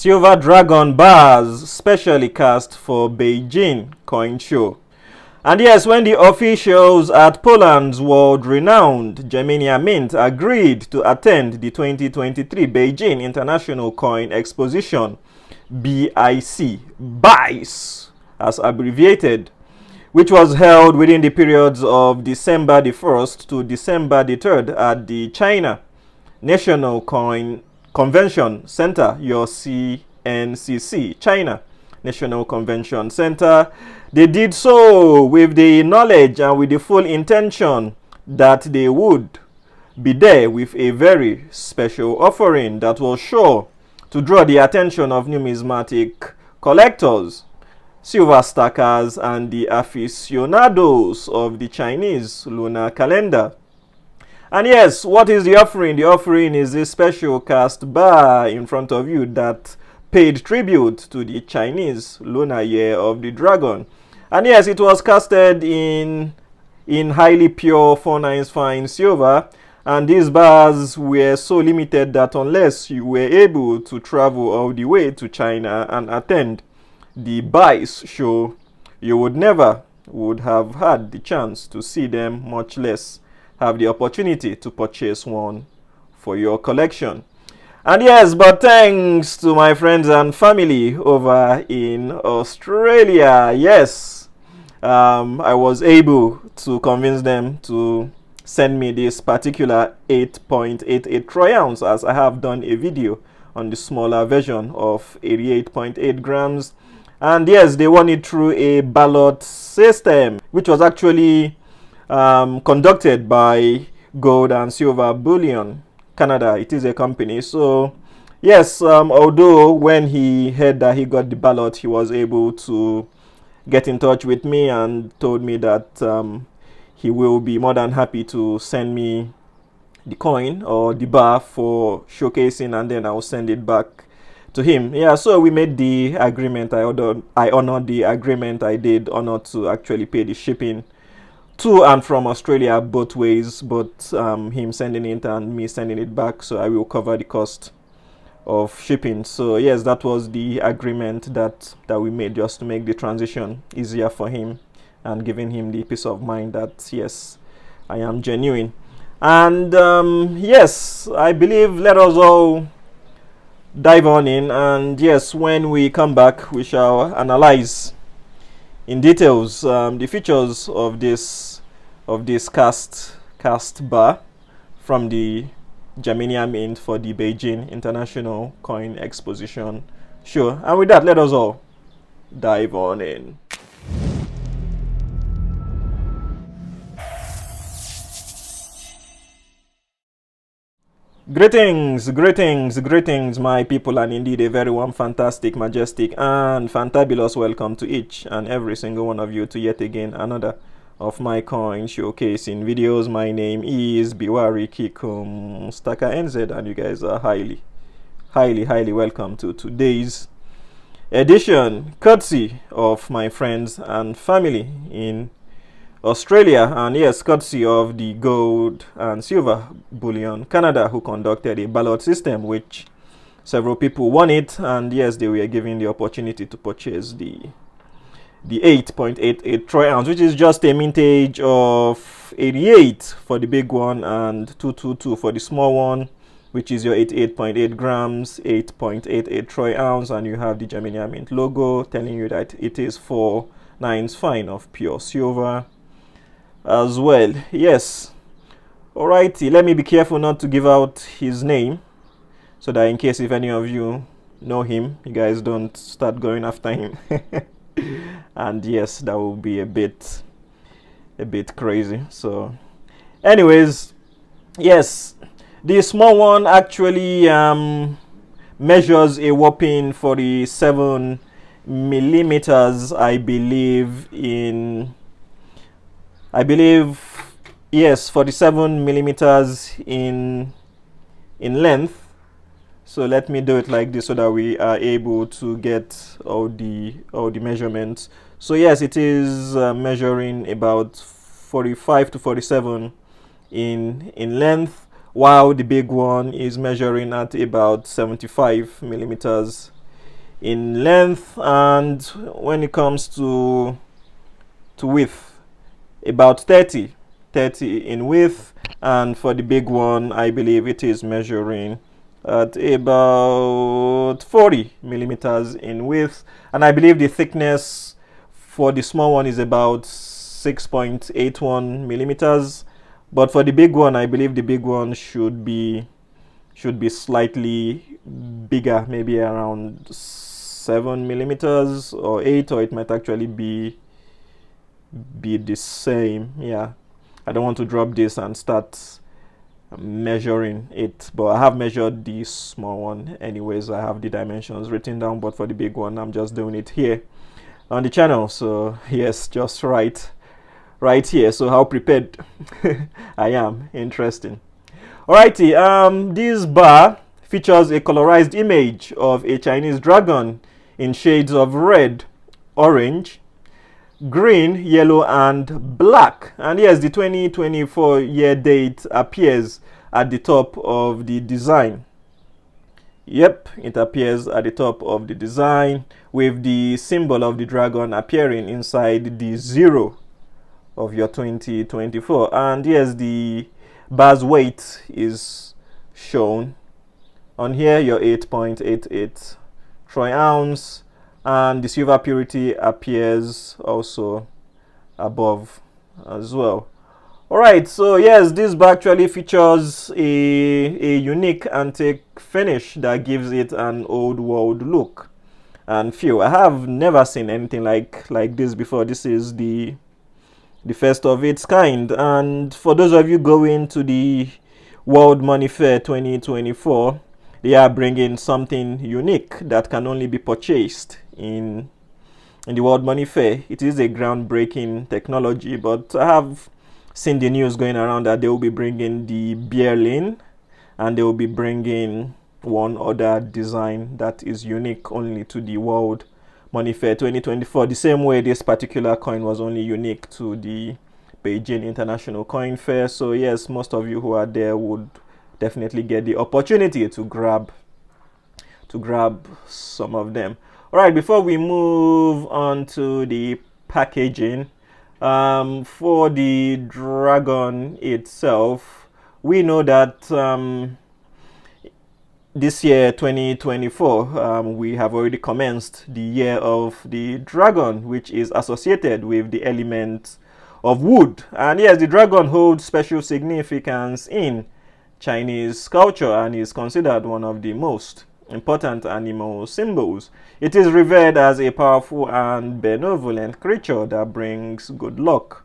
Silver dragon bars specially cast for Beijing coin show. And yes, when the officials at Poland's world-renowned Germania Mint agreed to attend the 2023 Beijing International Coin Exposition, BICE as abbreviated, which was held within the periods of December the 1st to December the 3rd at the China National Coin Convention Center, your CNCC, China National Convention Center. They did so with the knowledge and with the full intention that they would be there with a very special offering that was sure to draw the attention of numismatic collectors, silver stackers, and the aficionados of the Chinese lunar calendar. And yes, what is the offering? The offering is a special cast bar in front of you that paid tribute to the Chinese lunar year of the dragon. And yes, it was casted in highly pure 4/9 fine silver, and these bars were so limited that unless you were able to travel all the way to China and attend the BICE show, you would never have had the chance to see them, much less have the opportunity to purchase one for your collection. And yes, but thanks to my friends and family over in Australia, yes, I was able to convince them to send me this particular 8.88 troy ounce, as I have done a video on the smaller version of 88.8 grams. And yes, they won it through a ballot system, which was actually conducted by Gold and Silver Bullion Canada. It is a company. So yes, although when he heard that he got the ballot, he was able to get in touch with me and told me that he will be more than happy to send me the coin or the bar for showcasing, and then I'll send it back to him. Yeah, so we made the agreement. I honored the agreement. I did honor to actually pay the shipping to and from Australia both ways, both him sending it and me sending it back. So I will cover the cost of shipping. So yes, that was the agreement that we made, just to make the transition easier for him and giving him the peace of mind that yes, I am genuine. And yes, I believe let us all dive on in, and yes, when we come back we shall analyze in details the features of this cast bar from the Germania Mint for the Beijing International Coin Exposition show. And with that, let us all dive on in. Greetings, my people, and indeed a very warm, fantastic, majestic, and fantabulous welcome to each and every single one of you to yet again another of my coin showcasing videos. My name is Biwari Kikum Staka NZ, and you guys are highly welcome to today's edition, courtesy of my friends and family in Australia, and yes, courtesy of the Gold and Silver Bullion Canada, who conducted a ballot system which several people won it, and yes, they were given the opportunity to purchase the 8.88 troy ounce, which is just a mintage of 88 for the big one and 222 for the small one, which is your 88.8 grams, 8.88 troy ounce, and you have the Germania Mint logo telling you that it is 4/9 fine of pure silver as well. Yes, alrighty, let me be careful not to give out his name, so that in case if any of you know him, you guys don't start going after him. And yes, that will be a bit crazy. So anyways, yes, the small one actually measures a whopping 47 millimeters, I believe, yes, 47 millimeters in length. So let me do it like this so that we are able to get all the measurements. So yes, it is measuring about 45 to 47 in length, while the big one is measuring at about 75 millimeters in length, and when it comes to width, about 30 in width. And for the big one, I believe it is measuring at about 40 millimeters in width, and I believe the thickness for the small one is about 6.81 millimeters. But for the big one, I believe the big one should be slightly bigger, maybe around 7 millimeters or 8, or it might actually be the same. Yeah, I don't want to drop this and start measuring it, but I have measured the small one anyways. I have the dimensions written down, but for the big one, I'm just doing it here on the channel. So yes, just right here. So how prepared I am. Interesting. Alrighty, this bar features a colorized image of a Chinese dragon in shades of red, orange, green, yellow, and black. And yes, the 2024 year date appears at the top of the design. Yep, it appears at the top of the design, with the symbol of the dragon appearing inside the 0 of your 2024. And yes, the bar's weight is shown on here, your 8.88 troy ounce, and the silver purity appears also above as well. Alright, so yes, this bar actually features a unique antique finish that gives it an old world look and feel. I have never seen anything like this before. This is the first of its kind. And for those of you going to the World Money Fair 2024, they are bringing something unique that can only be purchased in the World Money Fair. It is a groundbreaking technology, but I have seen the news going around that they will be bringing the Berlin, and they will be bringing one other design that is unique only to the World Money Fair 2024, the same way this particular coin was only unique to the Beijing International Coin Fair. So yes, most of you who are there would definitely get the opportunity to grab some of them. All right, before we move on to the packaging, for the dragon itself, we know that this year 2024, we have already commenced the year of the dragon, which is associated with the element of wood. And yes, the dragon holds special significance in Chinese culture and is considered one of the most important animal symbols. It is revered as a powerful and benevolent creature that brings good luck.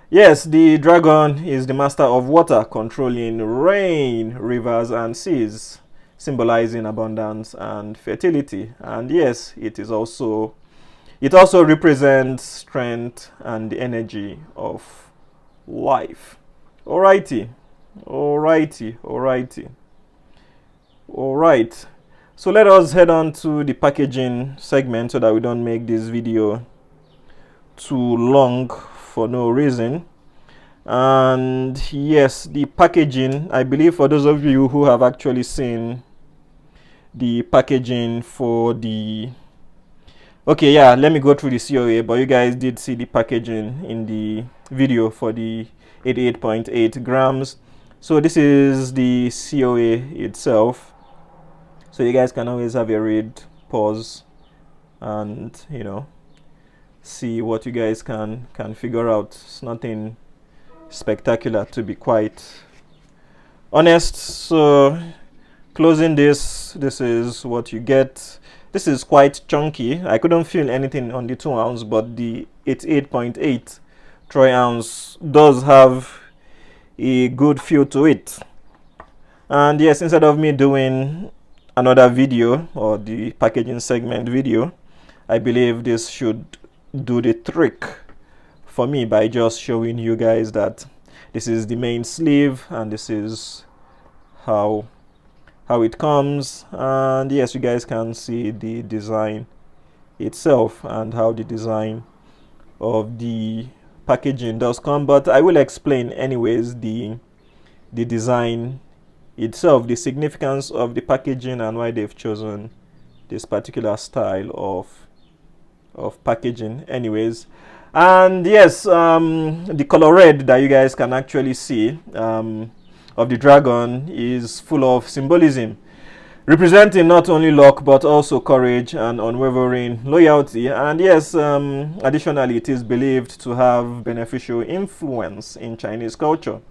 Yes, the dragon is the master of water, controlling rain, rivers, and seas, symbolizing abundance and fertility. And yes, it also represents strength and the energy of life. Alrighty. Alright, so let us head on to the packaging segment so that we don't make this video too long for no reason. And yes, the packaging, I believe for those of you who have actually seen the packaging for the, okay, yeah, let me go through the COA, but you guys did see the packaging in the video for the 88.8 grams. So this is the COA itself. So you guys can always have a read, pause, and see what you guys can figure out. It's nothing spectacular, to be quite honest. So closing this is what you get. This is quite chunky. I couldn't feel anything on the 2 ounce, but the 88.8 troy ounce does have a good feel to it. And yes, instead of me doing another video or the packaging segment video, I believe this should do the trick for me by just showing you guys that this is the main sleeve and this is how it comes. And yes, you guys can see the design itself and how the design of the packaging does come, but I will explain anyways the design itself, the significance of the packaging, and why they've chosen this particular style of packaging anyways. And yes, the color red that you guys can actually see of the dragon is full of symbolism, representing not only luck but also courage and unwavering loyalty. And yes, additionally, it is believed to have beneficial influence in Chinese culture.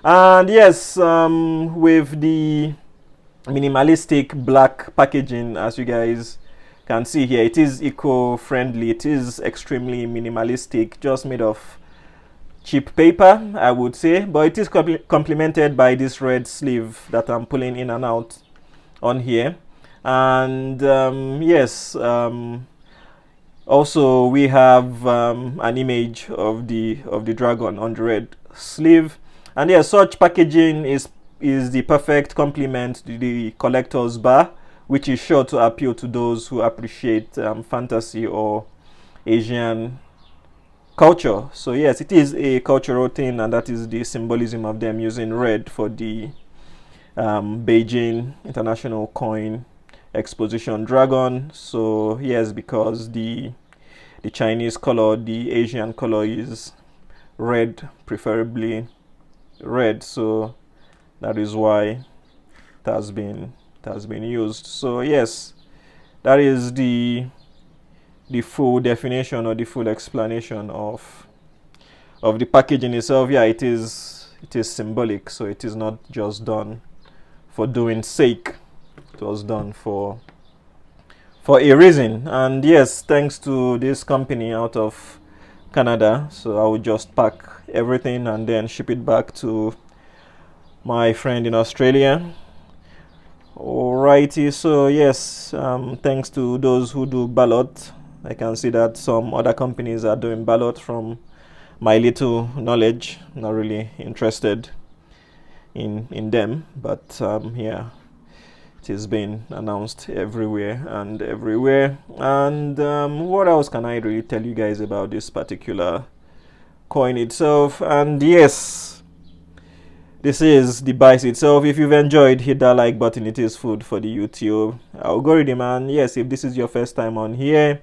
And yes, with the minimalistic black packaging, as you guys can see here, it is eco-friendly. It is extremely minimalistic, just made of cheap paper, I would say, but it is complemented by this red sleeve that I'm pulling in and out on here. And yes, also we have an image of the dragon on the red sleeve. And yes, such packaging is the perfect complement to the collector's bar, which is sure to appeal to those who appreciate fantasy or Asian culture. So yes, it is a cultural thing, and that is the symbolism of them using red for the Beijing International Coin Exposition dragon. So yes, because the Chinese color, the Asian color is red, preferably red, so that is why it has been used. So yes, that is the full definition or the full explanation of the packaging itself. Yeah, it is symbolic, so it is not just done for doing sake. It was done for a reason. And yes, thanks to this company out of Canada, so I will just pack everything and then ship it back to my friend in Australia. Alrighty, so yes, thanks to those who do ballot. I can see that some other companies are doing ballot. From my little knowledge, not really interested in them, but yeah, it is being announced everywhere and everywhere. And what else can I really tell you guys about this particular coin itself? And yes, this is the BICE itself. If you've enjoyed, hit that like button. It is food for the YouTube algorithm. And yes, if this is your first time on here,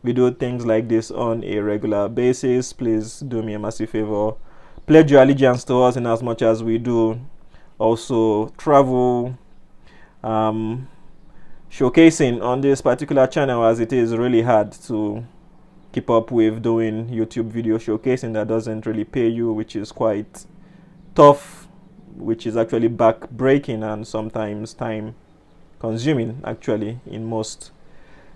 we do things like this on a regular basis. Please do me a massive favor, pledge your allegiance to us in as much as we do also travel showcasing on this particular channel, as it is really hard to keep up with doing YouTube video showcasing that doesn't really pay you, which is quite tough, which is actually back breaking and sometimes time consuming actually in most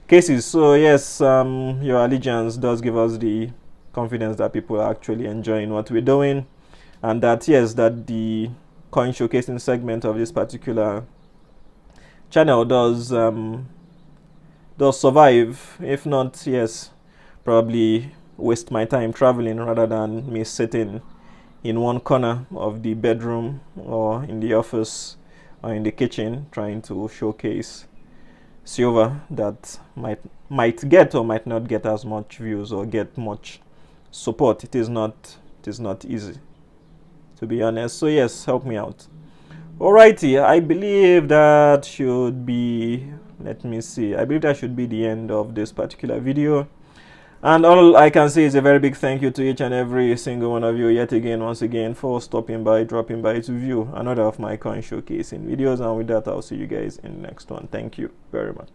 cases. So yes, your allegiance does give us the confidence that people are actually enjoying what we're doing, and that yes, that the coin showcasing segment of this particular channel does survive. If not, yes, probably waste my time traveling rather than me sitting in one corner of the bedroom or in the office or in the kitchen trying to showcase silver that might get or might not get as much views or get much support. It is not easy, to be honest. So yes, help me out. Alrighty, I believe that should be, let me see, I believe that should be the end of this particular video. And all I can say is a very big thank you to each and every single one of you yet again, once again, for stopping by, dropping by to view another of my coin showcasing videos. And with that, I'll see you guys in the next one. Thank you very much.